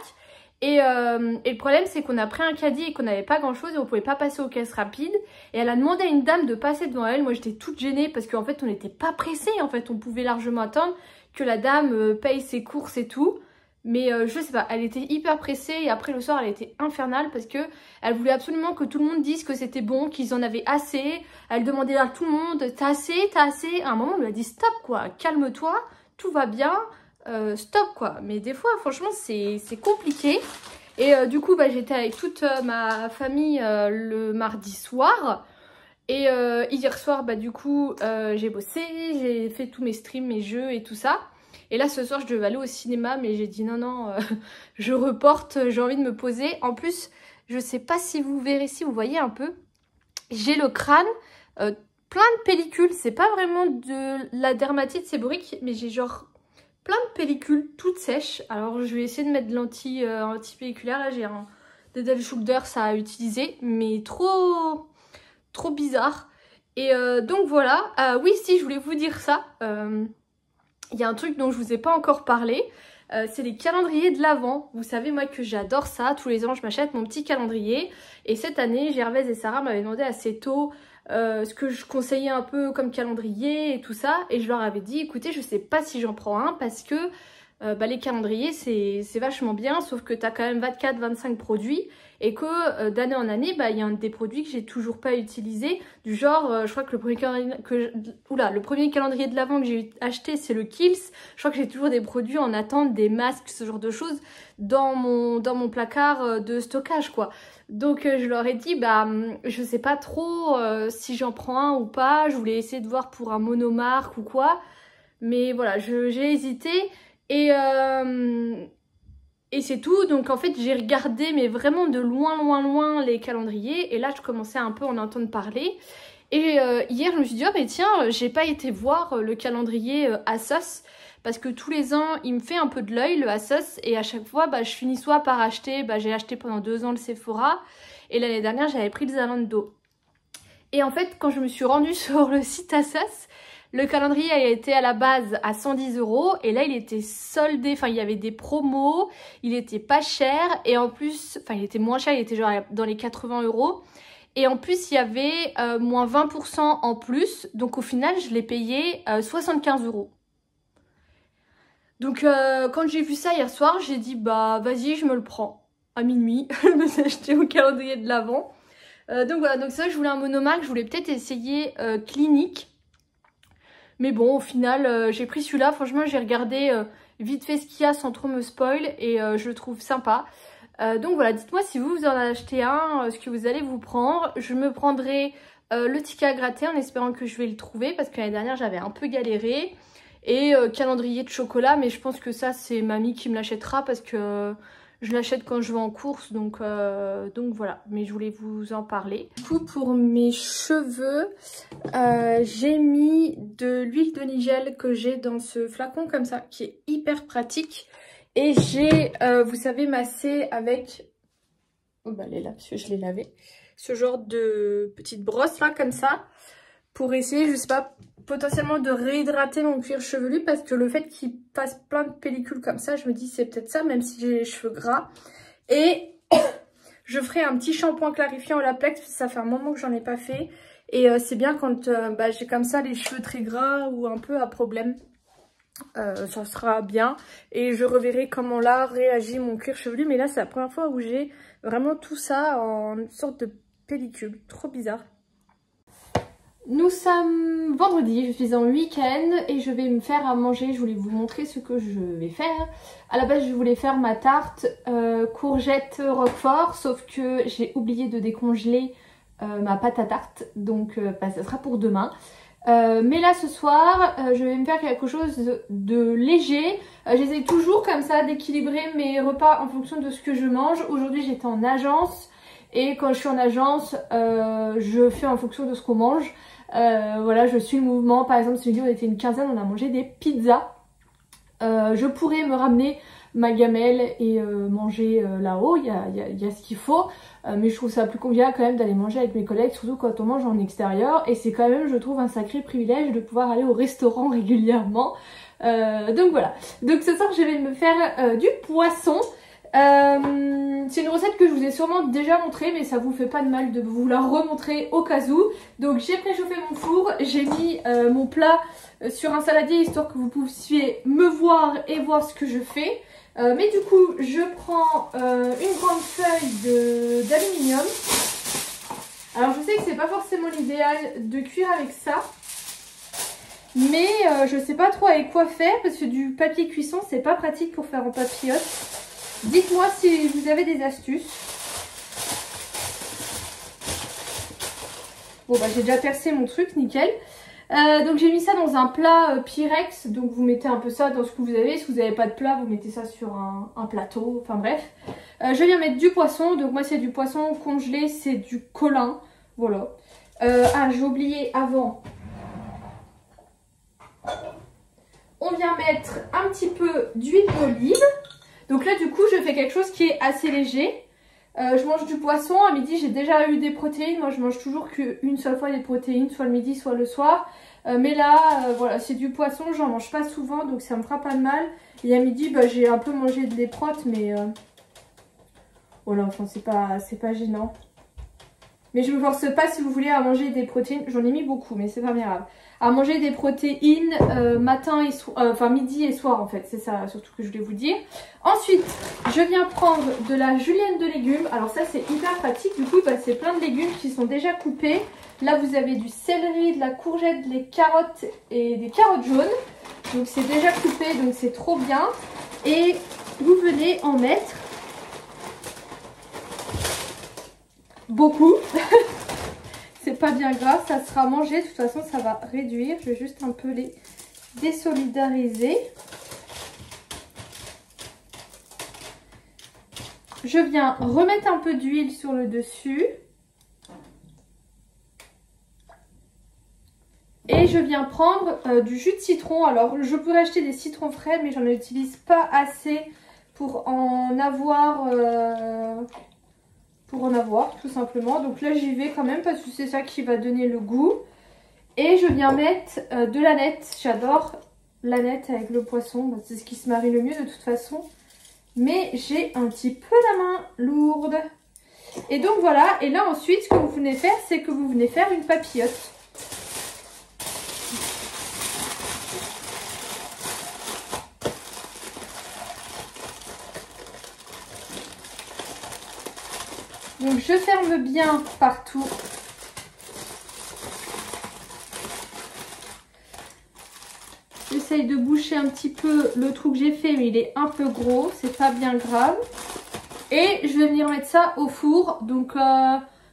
[SPEAKER 1] Et le problème c'est qu'on a pris un caddie et qu'on n'avait pas grand chose et on pouvait pas passer aux caisses rapides. Et elle a demandé à une dame de passer devant elle. Moi j'étais toute gênée parce qu'en fait on n'était pas pressé. En fait on pouvait largement attendre que la dame paye ses courses et tout. Mais je sais pas, elle était hyper pressée et après le soir elle était infernale parce que elle voulait absolument que tout le monde dise que c'était bon, qu'ils en avaient assez. Elle demandait à tout le monde t'as assez, t'as assez. À un moment on lui a dit stop quoi, calme-toi, tout va bien. Stop quoi. Mais des fois franchement c'est compliqué. Et du coup bah, j'étais avec toute ma famille le mardi soir. Et hier soir bah du coup j'ai bossé, j'ai fait tous mes streams, mes jeux et tout ça. Et là ce soir je devais aller au cinéma mais j'ai dit non je reporte, j'ai envie de me poser. En plus je sais pas si vous verrez, si vous voyez un peu, j'ai le crâne plein de pellicules. C'est pas vraiment de la dermatite séborrheique mais j'ai genre plein de pellicules toutes sèches. Alors je vais essayer de mettre de l'anti-pelliculaire. Là j'ai un Dedel Shoulder ça à utiliser. Mais trop bizarre. Et donc voilà. Oui si je voulais vous dire ça. Il y a un truc dont je vous ai pas encore parlé. C'est les calendriers de l'Avent. Vous savez moi que j'adore ça. Tous les ans je m'achète mon petit calendrier. Et cette année Gervaise et Sarah m'avaient demandé assez tôt ce que je conseillais un peu comme calendrier et tout ça. Et je leur avais dit écoutez je sais pas si j'en prends un parce que les calendriers c'est vachement bien. Sauf que t'as quand même 24-25 produits. Et que d'année en année il y a un des produits que j'ai toujours pas utilisé. Du genre je crois que le premier calendrier de l'Avent que j'ai acheté c'est le Kiehl's. Je crois que j'ai toujours des produits en attente, des masques, ce genre de choses dans mon placard de stockage quoi. Donc je leur ai dit bah je sais pas trop si j'en prends un ou pas. Je voulais essayer de voir pour un monomarque ou quoi. Mais voilà j'ai hésité et c'est tout. Donc en fait j'ai regardé mais vraiment de loin les calendriers. Et là je commençais un peu à en entendre parler. Et hier je me suis dit oh mais tiens j'ai pas été voir le calendrier ASOS. Parce que tous les ans, il me fait un peu de l'œil, le ASOS. Et à chaque fois, je finis soit par acheter. J'ai acheté pendant 2 ans le Sephora. Et l'année dernière, j'avais pris le Zalando. Et en fait, quand je me suis rendue sur le site ASOS, le calendrier a été à la base à 110 €. Et là, il était soldé. Enfin, il y avait des promos. Il était pas cher. Et en plus, enfin, il était moins cher. Il était genre dans les 80 €. Et en plus, il y avait moins 20% en plus. Donc au final, je l'ai payé 75 €. Donc quand j'ai vu ça hier soir, j'ai dit bah vas-y je me le prends à minuit. Je me suis acheté au calendrier de l'Avent. Donc voilà, donc c'est vrai que je voulais un monomarque, je voulais peut-être essayer Clinique. Mais bon au final j'ai pris celui-là, franchement j'ai regardé vite fait ce qu'il y a sans trop me spoil et je le trouve sympa. Donc voilà, dites-moi si vous en achetez un, ce que vous allez vous prendre. Je me prendrai le ticket à gratter en espérant que je vais le trouver parce que l'année dernière j'avais un peu galéré. Et calendrier de chocolat, mais je pense que ça c'est mamie qui me l'achètera parce que je l'achète quand je vais en course, donc voilà. Mais je voulais vous en parler. Du coup pour mes cheveux, j'ai mis de l'huile de nigel que j'ai dans ce flacon comme ça, qui est hyper pratique. Et j'ai, vous savez, massé avec, oh bah elle est là parce que je l'ai lavée, ce genre de petite brosse là comme ça, pour essayer, je sais pas, potentiellement de réhydrater mon cuir chevelu parce que le fait qu'il passe plein de pellicules comme ça, je me dis c'est peut-être ça même si j'ai les cheveux gras. Et je ferai un petit shampoing clarifiant au Laplex parce que ça fait un moment que j'en ai pas fait. Et c'est bien quand j'ai comme ça les cheveux très gras ou un peu à problème. Ça sera bien. Et je reverrai comment là réagit mon cuir chevelu. Mais là c'est la première fois où j'ai vraiment tout ça en une sorte de pellicule. Trop bizarre. Nous sommes vendredi, je suis en week-end et je vais me faire à manger. Je voulais vous montrer ce que je vais faire. À la base, je voulais faire ma tarte courgette roquefort, sauf que j'ai oublié de décongeler ma pâte à tarte. Donc, ça sera pour demain. Mais là, ce soir, je vais me faire quelque chose de léger. J'essaie toujours comme ça d'équilibrer mes repas en fonction de ce que je mange. Aujourd'hui, j'étais en agence. Et quand je suis en agence, je fais en fonction de ce qu'on mange. Voilà, je suis le mouvement. Par exemple, ce midi, on était une quinzaine, on a mangé des pizzas. Je pourrais me ramener ma gamelle et manger là-haut, il y a ce qu'il faut. Mais je trouve ça plus convivial quand même d'aller manger avec mes collègues, surtout quand on mange en extérieur. Et c'est quand même, je trouve, un sacré privilège de pouvoir aller au restaurant régulièrement. Donc voilà. Donc ce soir, je vais me faire du poisson. C'est une recette que je vous ai sûrement déjà montrée, mais ça vous fait pas de mal de vous la remontrer au cas où. Donc j'ai préchauffé mon four, j'ai mis mon plat sur un saladier histoire que vous puissiez me voir et voir ce que je fais. Mais du coup je prends une grande feuille d'aluminium. Alors je sais que c'est pas forcément l'idéal de cuire avec ça, mais je sais pas trop avec quoi faire parce que du papier cuisson c'est pas pratique pour faire en papillote. Dites-moi si vous avez des astuces. Bon bah j'ai déjà percé mon truc, nickel. Donc j'ai mis ça dans un plat Pyrex. Donc vous mettez un peu ça dans ce que vous avez. Si vous n'avez pas de plat, vous mettez ça sur un plateau. Enfin bref. Je viens mettre du poisson. Donc moi c'est du poisson congelé, c'est du colin. Voilà. Ah j'ai oublié avant. On vient mettre un petit peu d'huile d'olive. Donc là du coup je fais quelque chose qui est assez léger. Je mange du poisson, à midi j'ai déjà eu des protéines. Moi je mange toujours qu'une seule fois des protéines, soit le midi soit le soir. Mais là voilà, c'est du poisson, j'en mange pas souvent donc ça me fera pas de mal. Et à midi bah, j'ai un peu mangé de lait protes mais voilà, enfin c'est pas gênant. Mais je me force pas si vous voulez à manger des protéines, j'en ai mis beaucoup mais c'est pas bien grave. À manger des protéines matin et soir, enfin midi et soir en fait, c'est ça surtout que je voulais vous dire. Ensuite, je viens prendre de la julienne de légumes. Alors ça c'est hyper pratique, du coup bah, c'est plein de légumes qui sont déjà coupés. Là vous avez du céleri, de la courgette, des carottes et des carottes jaunes. Donc c'est déjà coupé, donc c'est trop bien. Et vous venez en mettre beaucoup. C'est pas bien grave, ça sera mangé, de toute façon ça va réduire. Je vais juste un peu les désolidariser. Je viens remettre un peu d'huile sur le dessus. Et je viens prendre du jus de citron. Alors je pourrais acheter des citrons frais mais j'en utilise pas assez pour en avoir... tout simplement. Donc là j'y vais quand même parce que c'est ça qui va donner le goût. Et je viens mettre de l'aneth. J'adore l'aneth avec le poisson. Bah, c'est ce qui se marie le mieux de toute façon. Mais j'ai un petit peu la main lourde. Et donc voilà. Et là ensuite ce que vous venez faire, c'est que vous venez faire une papillote. Donc je ferme bien partout. J'essaye de boucher un petit peu le trou que j'ai fait, mais il est un peu gros, c'est pas bien grave. Et je vais venir mettre ça au four, donc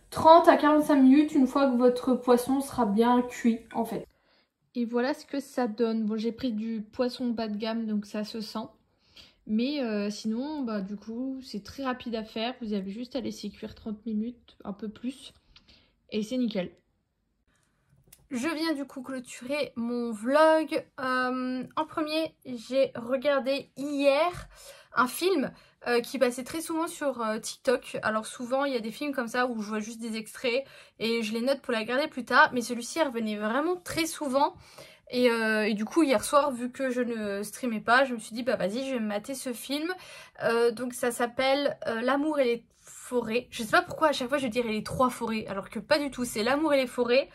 [SPEAKER 1] 30 à 45 minutes, une fois que votre poisson sera bien cuit en fait. Et voilà ce que ça donne. Bon, j'ai pris du poisson bas de gamme, donc ça se sent. Mais sinon, bah, du coup, c'est très rapide à faire. Vous avez juste à laisser cuire 30 minutes, un peu plus. Et c'est nickel. Je viens du coup clôturer mon vlog. En premier, j'ai regardé hier un film qui passait très souvent sur TikTok. Alors souvent, il y a des films comme ça où je vois juste des extraits et je les note pour les regarder plus tard. Mais celui-ci revenait vraiment très souvent. Et du coup hier soir, vu que je ne streamais pas, je me suis dit bah vas-y, je vais me mater ce film. Donc ça s'appelle L'amour et les forêts. Je sais pas pourquoi à chaque fois je dirais les trois forêts, alors que pas du tout, c'est L'amour et les forêts.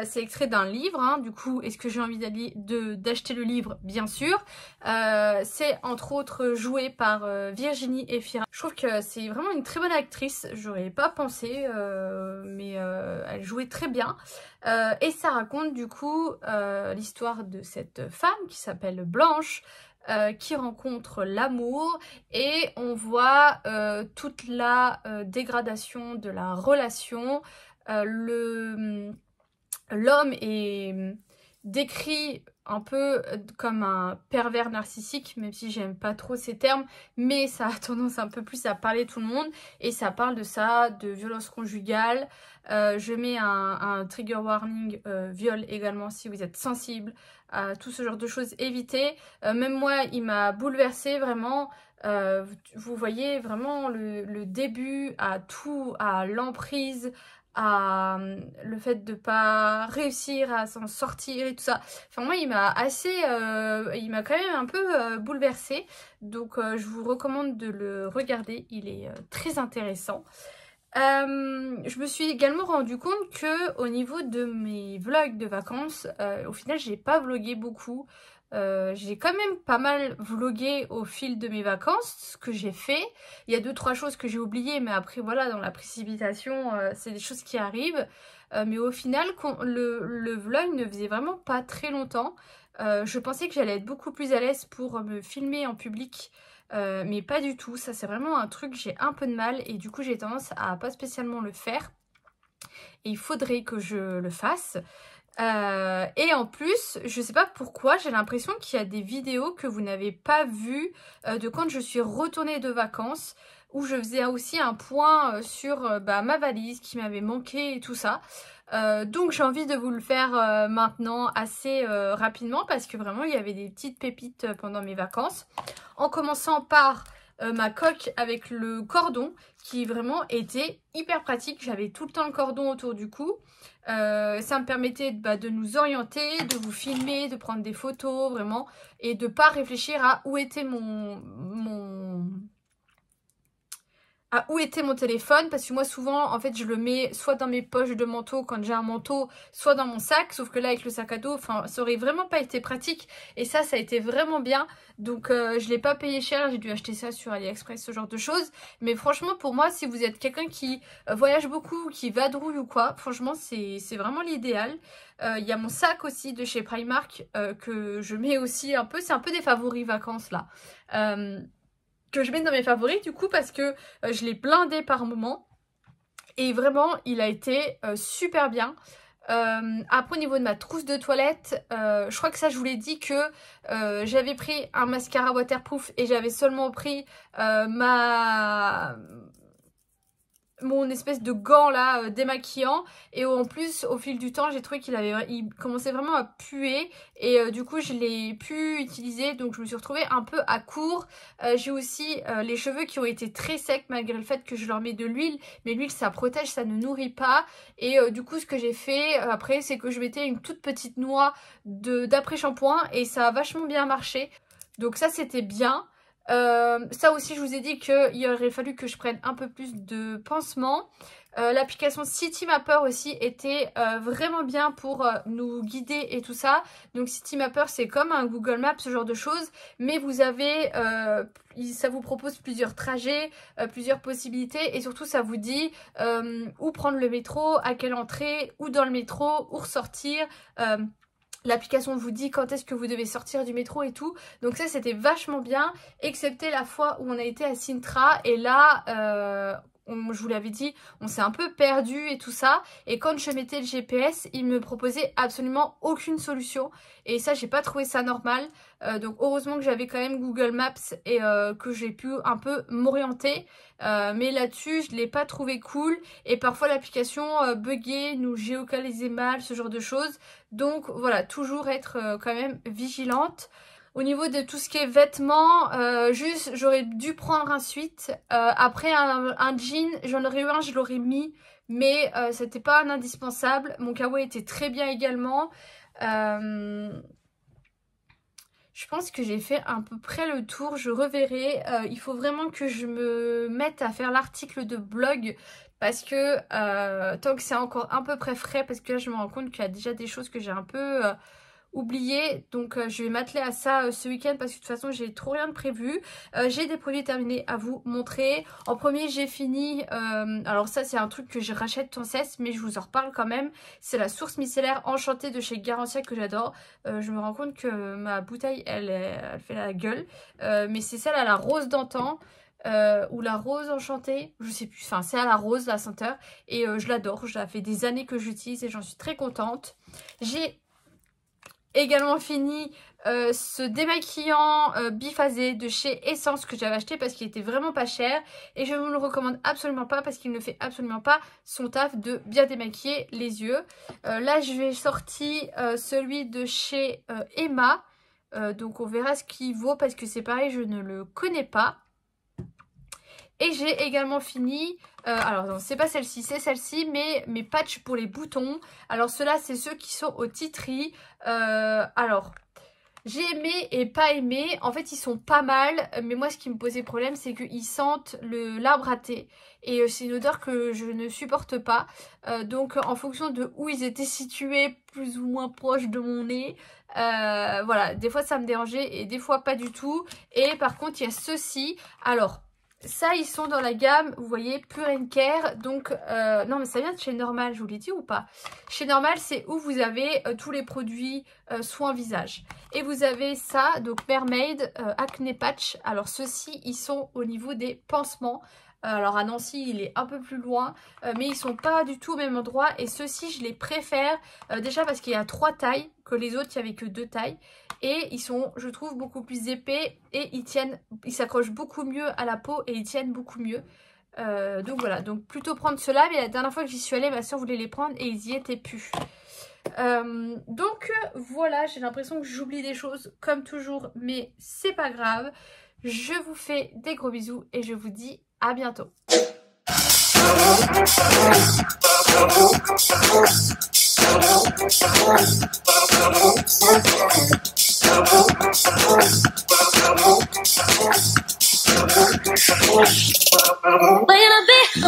[SPEAKER 1] C'est extrait d'un livre, hein. Du coup est-ce que j'ai envie d'acheter le livre? Bien sûr. C'est entre autres joué par Virginie Efira. Je trouve que c'est vraiment une très bonne actrice, j'aurais pas pensé, mais elle jouait très bien. Et ça raconte du coup l'histoire de cette femme qui s'appelle Blanche, qui rencontre l'amour, et on voit toute la dégradation de la relation. L'homme est décrit un peu comme un pervers narcissique, même si j'aime pas trop ces termes, mais ça a tendance un peu plus à parler tout le monde, et ça parle de ça, de violence conjugale. Je mets un trigger warning viol également si vous êtes sensible à tout ce genre de choses, évitez. Même moi, il m'a bouleversée vraiment. Vous voyez vraiment le début à tout, à l'emprise, à le fait de pas réussir à s'en sortir et tout ça. Enfin moi il m'a il m'a quand même un peu bouleversée. Donc je vous recommande de le regarder, il est très intéressant. Je me suis également rendu compte que au niveau de mes vlogs de vacances, au final j'ai pas vlogué beaucoup. J'ai quand même pas mal vlogué au fil de mes vacances, ce que j'ai fait. Il y a 2-3 choses que j'ai oubliées, mais après voilà, dans la précipitation, c'est des choses qui arrivent. Mais au final, le vlog ne faisait vraiment pas très longtemps. Je pensais que j'allais être beaucoup plus à l'aise pour me filmer en public, mais pas du tout. Ça c'est vraiment un truc, j'ai un peu de mal et du coup j'ai tendance à pas spécialement le faire. Et il faudrait que je le fasse. Et en plus, je sais pas pourquoi, j'ai l'impression qu'il y a des vidéos que vous n'avez pas vues de quand je suis retournée de vacances, où je faisais aussi un point sur ma valise qui m'avait manqué et tout ça. Donc j'ai envie de vous le faire maintenant assez rapidement parce que vraiment il y avait des petites pépites pendant mes vacances. En commençant par ma coque avec le cordon qui vraiment était hyper pratique. J'avais tout le temps le cordon autour du cou. Ça me permettait de nous orienter, de vous filmer, de prendre des photos vraiment et de pas réfléchir à où était où était mon téléphone, parce que moi souvent en fait je le mets soit dans mes poches de manteau quand j'ai un manteau, soit dans mon sac, sauf que là avec le sac à dos, enfin ça aurait vraiment pas été pratique et ça a été vraiment bien. Donc je l'ai pas payé cher, j'ai dû acheter ça sur AliExpress, ce genre de choses. Mais franchement pour moi, si vous êtes quelqu'un qui voyage beaucoup, qui vadrouille ou quoi, franchement c'est vraiment l'idéal. Il y a mon sac aussi de chez Primark que je mets aussi un peu, c'est un peu des favoris vacances là. Que je mets dans mes favoris du coup parce que je l'ai blindé par moment et vraiment il a été super bien. Après au niveau de ma trousse de toilette, je crois que ça je vous l'ai dit que j'avais pris un mascara waterproof et j'avais seulement pris mon espèce de gant là démaquillant, et en plus au fil du temps j'ai trouvé il commençait vraiment à puer et du coup je l'ai pu utiliser, donc je me suis retrouvée un peu à court. J'ai aussi les cheveux qui ont été très secs malgré le fait que je leur mets de l'huile, mais l'huile ça protège, ça ne nourrit pas, et du coup ce que j'ai fait après c'est que je mettais une toute petite noix d'après shampoing et ça a vachement bien marché, donc ça c'était bien. Ça aussi je vous ai dit qu'il aurait fallu que je prenne un peu plus de pansements. L'application Citymapper aussi était vraiment bien pour nous guider et tout ça. Donc Citymapper c'est comme un Google Maps, ce genre de choses, mais vous avez ça vous propose plusieurs trajets, plusieurs possibilités, et surtout ça vous dit où prendre le métro, à quelle entrée, où dans le métro, où ressortir. L'application vous dit quand est-ce que vous devez sortir du métro et tout. Donc ça c'était vachement bien, excepté la fois où on a été à Sintra et là je vous l'avais dit, on s'est un peu perdu et tout ça, et quand je mettais le GPS il me proposait absolument aucune solution et ça j'ai pas trouvé ça normal. Donc heureusement que j'avais quand même Google Maps et que j'ai pu un peu m'orienter, mais là-dessus je l'ai pas trouvé cool et parfois l'application buguait, nous géolocalisait mal, ce genre de choses. Donc voilà, toujours être quand même vigilante. Au niveau de tout ce qui est vêtements, juste j'aurais dû prendre un sweat. Après un jean, j'en aurais eu un, je l'aurais mis, mais c'était pas un indispensable. Mon kawaii était très bien également. Je pense que j'ai fait à peu près le tour, je reverrai. Il faut vraiment que je me mette à faire l'article de blog parce que tant que c'est encore un peu près frais, parce que là je me rends compte qu'il y a déjà des choses que j'ai un peu oublié, donc je vais m'atteler à ça ce week-end parce que de toute façon j'ai trop rien de prévu. J'ai des produits terminés à vous montrer. En premier j'ai fini, alors ça c'est un truc que je rachète sans cesse mais je vous en reparle quand même, c'est la source micellaire enchantée de chez Garantia que j'adore. Je me rends compte que ma bouteille elle fait la gueule, mais c'est celle à la rose d'antan. Ou la rose enchantée, je sais plus, enfin c'est à la rose la senteur, et je l'adore, ça fait des années que j'utilise et j'en suis très contente. J'ai également fini ce démaquillant biphasé de chez Essence que j'avais acheté parce qu'il était vraiment pas cher. Et je vous le recommande absolument pas parce qu'il ne fait absolument pas son taf de bien démaquiller les yeux. Là, je vais sortir celui de chez Emma. Donc on verra ce qu'il vaut parce que c'est pareil, je ne le connais pas. Et j'ai également fini, alors non c'est pas celle-ci, c'est celle-ci, mais mes patchs pour les boutons. Alors ceux-là c'est ceux qui sont au Titri. Alors j'ai aimé et pas aimé, en fait ils sont pas mal, mais moi ce qui me posait problème c'est qu'ils sentent l'arbre à thé. Et c'est une odeur que je ne supporte pas, donc en fonction de où ils étaient situés, plus ou moins proches de mon nez, voilà, des fois ça me dérangeait et des fois pas du tout. Et par contre il y a ceux-ci, alors... ça, ils sont dans la gamme, vous voyez, Pure & Care. Donc, non, mais ça vient de chez Normal, je vous l'ai dit ou pas? Chez Normal, c'est où vous avez tous les produits soins visage. Et vous avez ça, donc Mermaid Acne Patch. Alors, ceux-ci, ils sont au niveau des pansements. Alors, à Nancy, il est un peu plus loin, mais ils sont pas du tout au même endroit. Et ceux-ci, je les préfère, déjà parce qu'il y a 3 tailles, que les autres, il n'y avait que 2 tailles. Et ils sont, je trouve, beaucoup plus épais et ils s'accrochent beaucoup mieux à la peau et ils tiennent beaucoup mieux. Donc voilà, donc plutôt prendre ceux-là. Mais la dernière fois que j'y suis allée, ma soeur voulait les prendre et ils y étaient plus. Donc voilà, j'ai l'impression que j'oublie des choses comme toujours, mais c'est pas grave. Je vous fais des gros bisous et je vous dis à bientôt.
[SPEAKER 2] Wait a bit.